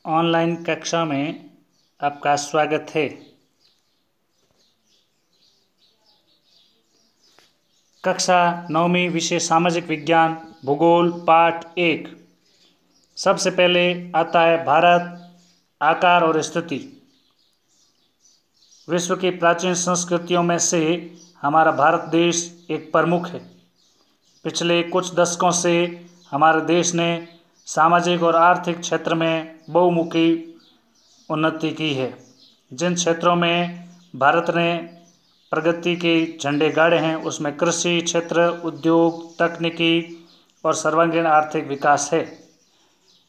Online कक्षा में आपका स्वागत है। कक्षा 9वीं विषय सामाजिक विज्ञान भूगोल पाठ 1। सबसे पहले आता है भारत, आकार और स्थिति। विश्व की प्राचीन संस्कृतियों में से हमारा भारत देश एक प्रमुख है। पिछले कुछ दशकों से हमारे देश ने सामाजिक और आर्थिक क्षेत्र में बहुमुखी उन्नति की है। जिन क्षेत्रों में भारत ने प्रगति के झंडे गाड़े हैं उसमें कृषि क्षेत्र, उद्योग, तकनीकी और सर्वांगीण आर्थिक विकास है।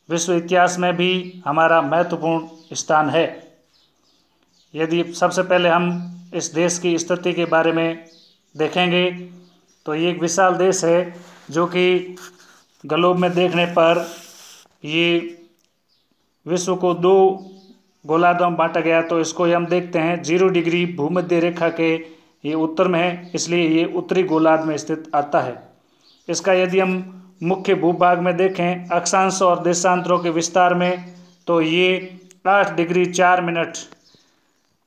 विश्व इतिहास में भी हमारा महत्वपूर्ण स्थान है। यदि सबसे पहले हम इस देश की स्थिति के बारे में देखेंगे तो ये एक विशाल देश है जो कि ग्लोब में देखने पर ये विश्व को 2 गोलार्धों में बांटा गया। तो इसको हम देखते हैं 0 डिग्री भूमध्य रेखा के ये उत्तर में है, इसलिए ये उत्तरी गोलार्ध में स्थित आता है। इसका यदि हम मुख्य भूभाग में देखें अक्षांश और देशांतरों के विस्तार में तो ये 8 डिग्री 4 मिनट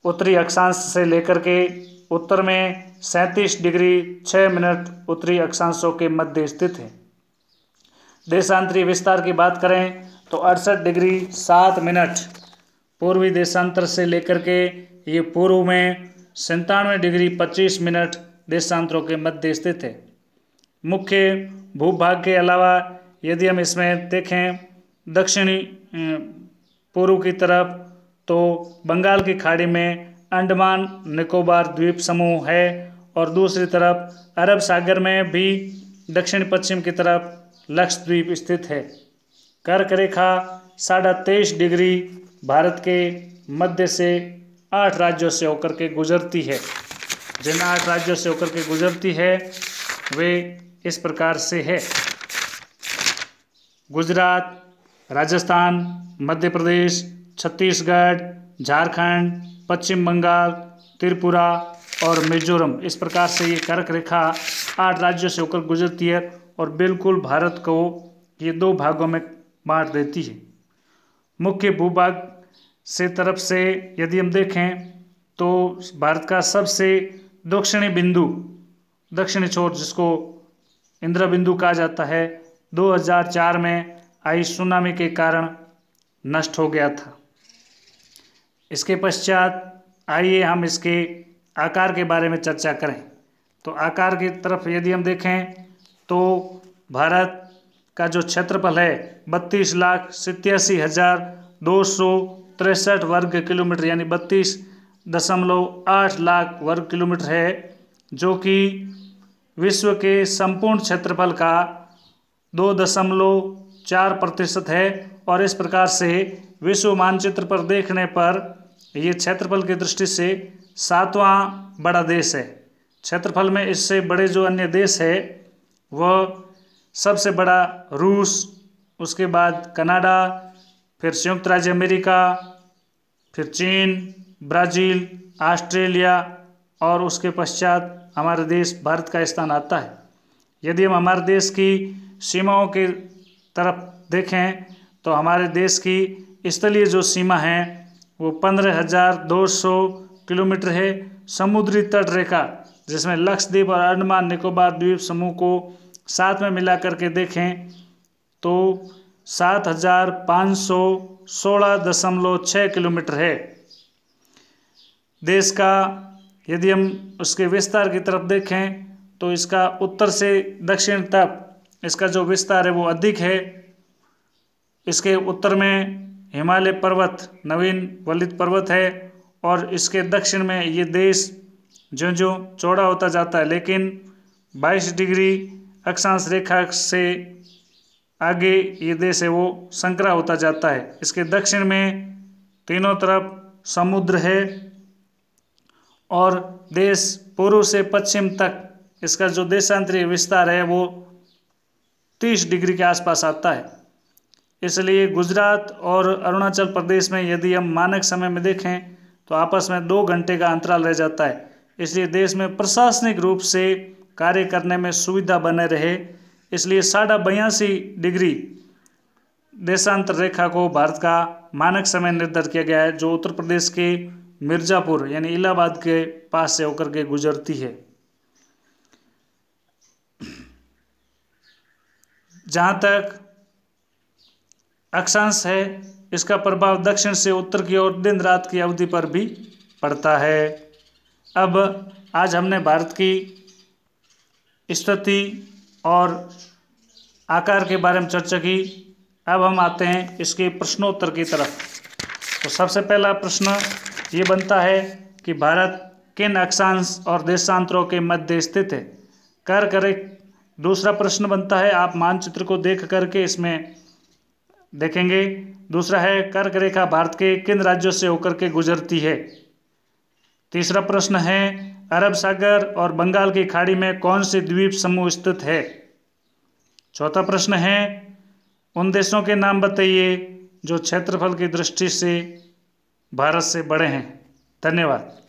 उत्तरी अक्षांश से लेकर के उत्तर में 37 डिग्री 6 मिनट उत्तरी अक्षांशों के मध्य स्थित है। देशांतरीय विस्तार की बात करें तो 68 डिग्री 7 मिनट पूर्वी देशांतर से लेकर के ये पूर्व में 97 डिग्री 25 मिनट देशांतरों के मध्य स्थित है। मुख्य भूभाग के अलावा यदि हम इसमें देखें दक्षिणी पूर्व की तरफ तो बंगाल की खाड़ी में अंडमान निकोबार द्वीप समूह है और दूसरी तरफ अरब सागर में भी दक्षिण पश्चिम की तरफ लक्षद्वीप स्थित है। कर्क रेखा 23.5 डिग्री भारत के मध्य से 8 राज्यों से होकर के गुजरती है। जिन 8 राज्यों से होकर के गुजरती है वे इस प्रकार से है: गुजरात, राजस्थान, मध्य प्रदेश, छत्तीसगढ़, झारखंड, पश्चिम बंगाल, त्रिपुरा और मिजोरम। इस प्रकार से ये कर्क रेखा 8 राज्यों से होकर गुजरती है और बिल्कुल भारत को ये 2 भागों में बांट देती है। मुख्य भूभाग से तरफ से यदि हम देखें तो भारत का सबसे दक्षिणी बिंदु, दक्षिणी छोर जिसको इंदिरा बिंदु कहा जाता है, 2004 में आई सुनामी के कारण नष्ट हो गया था। इसके पश्चात आइए हम इसके आकार के बारे में चर्चा करें। तो आकार की तरफ यदि हम देखें तो भारत का जो क्षेत्रफल है 32,87,263 वर्ग किलोमीटर यानी 32.8 लाख वर्ग किलोमीटर है, जो कि विश्व के संपूर्ण क्षेत्रफल का 2.4% है। और इस प्रकार से विश्व मानचित्र पर देखने पर ये क्षेत्रफल की दृष्टि से 7वां बड़ा देश है। क्षेत्रफल में इससे बड़े जो अन्य देश है वह सबसे बड़ा रूस, उसके बाद कनाडा, फिर संयुक्त राज्य अमेरिका, फिर चीन, ब्राज़ील, ऑस्ट्रेलिया और उसके पश्चात हमारे देश भारत का स्थान आता है। यदि हम हमारे देश की सीमाओं की तरफ देखें तो हमारे देश की स्थलीय जो सीमा है वो 15,200 किलोमीटर है। समुद्री तट रेखा जिसमें लक्षद्वीप और अंडमान निकोबार द्वीप समूह को साथ में मिला करके देखें तो 7,516.6 किलोमीटर है। देश का यदि हम उसके विस्तार की तरफ देखें तो इसका उत्तर से दक्षिण तक इसका जो विस्तार है वो अधिक है। इसके उत्तर में हिमालय पर्वत, नवीन वलित पर्वत है और इसके दक्षिण में ये देश जो चौड़ा होता जाता है, लेकिन 22 डिग्री अक्षांश रेखा से आगे ये देश है वो संकरा होता जाता है। इसके दक्षिण में तीनों तरफ समुद्र है और देश पूर्व से पश्चिम तक इसका जो देशांतरीय विस्तार है वो 30 डिग्री के आसपास आता है। इसलिए गुजरात और अरुणाचल प्रदेश में यदि हम मानक समय में देखें तो आपस में 2 घंटे का अंतराल रह जाता है। इसलिए देश में प्रशासनिक रूप से कार्य करने में सुविधा बने रहे, इसलिए 82.5 डिग्री देशांतर रेखा को भारत का मानक समय निर्धारित किया गया है, जो उत्तर प्रदेश के मिर्ज़ापुर यानी इलाहाबाद के पास से होकर के गुजरती है। जहाँ तक अक्षांश है, इसका प्रभाव दक्षिण से उत्तर की ओर दिन रात की अवधि पर भी पड़ता है। अब आज हमने भारत की स्थिति और आकार के बारे में चर्चा की। अब हम आते हैं इसके प्रश्नोत्तर की तरफ। तो सबसे पहला प्रश्न ये बनता है कि भारत किन अक्षांश और देशांतरों के मध्य स्थित है? कर्क रेखा। दूसरा प्रश्न बनता है, आप मानचित्र को देख करके इसमें देखेंगे। दूसरा है, कर्क रेखा भारत के किन राज्यों से होकर के गुजरती है? तीसरा प्रश्न है, अरब सागर और बंगाल की खाड़ी में कौन से द्वीप समूह स्थित है? चौथा प्रश्न है, उन देशों के नाम बताइए जो क्षेत्रफल की दृष्टि से भारत से बड़े हैं। धन्यवाद।